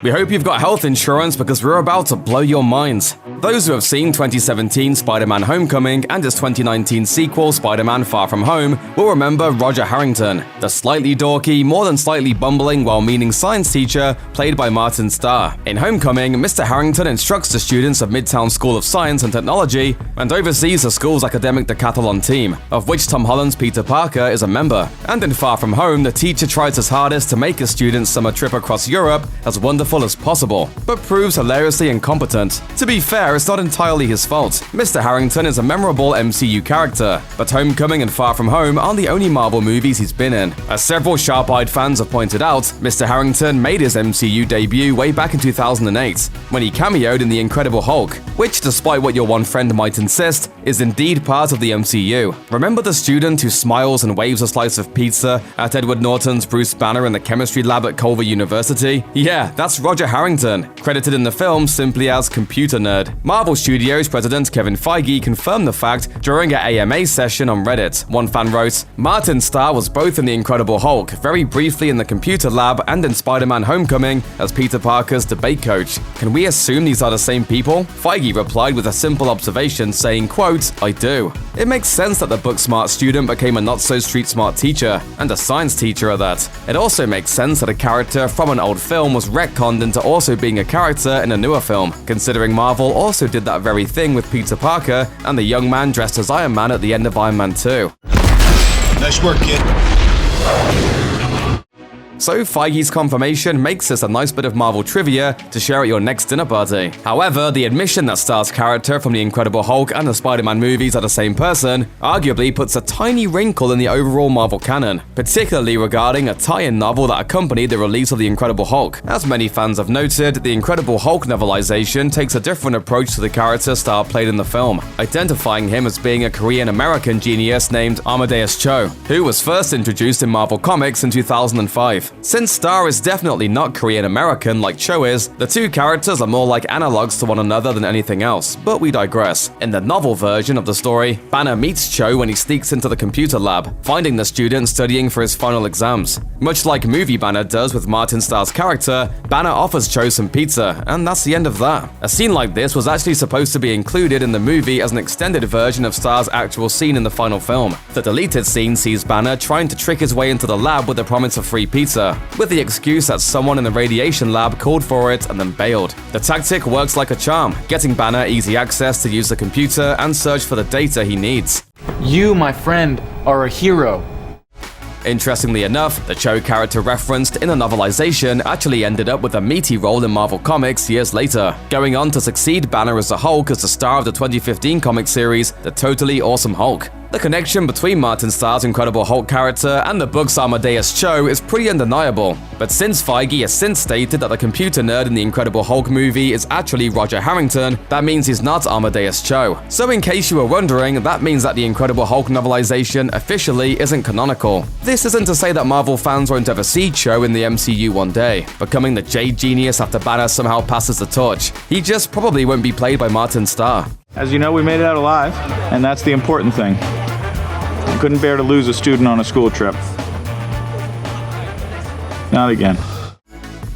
We hope you've got health insurance because we're about to blow your minds. Those who have seen 2017 Spider-Man Homecoming and its 2019 sequel Spider-Man Far From Home will remember Roger Harrington, the slightly dorky, more than slightly bumbling, well-meaning science teacher played by Martin Starr. In Homecoming, Mr. Harrington instructs the students of Midtown School of Science and Technology and oversees the school's academic decathlon team, of which Tom Holland's Peter Parker is a member. And in Far From Home, the teacher tries his hardest to make his students' summer trip across Europe as wonderful as possible, but proves hilariously incompetent. To be fair, it's not entirely his fault. Mr. Harrington is a memorable MCU character, but Homecoming and Far From Home aren't the only Marvel movies he's been in. As several sharp-eyed fans have pointed out, Mr. Harrington made his MCU debut way back in 2008, when he cameoed in The Incredible Hulk, which, despite what your one friend might insist, is indeed part of the MCU. Remember the student who smiles and waves a slice of pizza at Edward Norton's Bruce Banner in the chemistry lab at Culver University? Yeah, that's Roger Harrington, credited in the film simply as Computer Nerd. Marvel Studios president Kevin Feige confirmed the fact during an AMA session on Reddit. One fan wrote, "Martin Starr was both in The Incredible Hulk, very briefly in the computer lab, and in Spider-Man Homecoming as Peter Parker's debate coach. Can we assume these are the same people?" Feige replied with a simple observation saying, quote, "I do." It makes sense that the book-smart student became a not-so-street-smart teacher, and a science teacher at that. It also makes sense that a character from an old film was retconned into also being a character in a newer film, considering Marvel also did that very thing with Peter Parker and the young man dressed as Iron Man at the end of Iron Man 2. Nice work, kid. So Feige's confirmation makes this a nice bit of Marvel trivia to share at your next dinner party. However, the admission that Starr's character from The Incredible Hulk and the Spider-Man movies are the same person arguably puts a tiny wrinkle in the overall Marvel canon, particularly regarding a tie-in novel that accompanied the release of The Incredible Hulk. As many fans have noted, The Incredible Hulk novelization takes a different approach to the character Starr played in the film, identifying him as being a Korean-American genius named Amadeus Cho, who was first introduced in Marvel Comics in 2005. Since Starr is definitely not Korean-American like Cho is, the two characters are more like analogs to one another than anything else, but we digress. In the novel version of the story, Banner meets Cho when he sneaks into the computer lab, finding the student studying for his final exams. Much like movie Banner does with Martin Starr's character, Banner offers Cho some pizza, and that's the end of that. A scene like this was actually supposed to be included in the movie as an extended version of Starr's actual scene in the final film. The deleted scene sees Banner trying to trick his way into the lab with the promise of free pizza, with the excuse that someone in the radiation lab called for it and then bailed. The tactic works like a charm, getting Banner easy access to use the computer and search for the data he needs. You, my friend, are a hero. Interestingly enough, the Cho character referenced in the novelization actually ended up with a meaty role in Marvel Comics years later, going on to succeed Banner as the Hulk as the star of the 2015 comic series The Totally Awesome Hulk. The connection between Martin Starr's Incredible Hulk character and the book's Amadeus Cho is pretty undeniable, but since Feige has since stated that the computer nerd in the Incredible Hulk movie is actually Roger Harrington, that means he's not Amadeus Cho. So in case you were wondering, that means that the Incredible Hulk novelization officially isn't canonical. This isn't to say that Marvel fans won't ever see Cho in the MCU one day, becoming the Jade Genius after Banner somehow passes the torch. He just probably won't be played by Martin Starr. As you know, we made it out alive, and that's the important thing. Couldn't bear to lose a student on a school trip. Not again.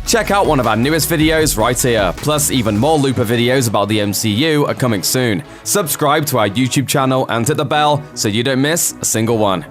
Check out one of our newest videos right here, plus even more Looper videos about the MCU are coming soon. Subscribe to our YouTube channel and hit the bell so you don't miss a single one.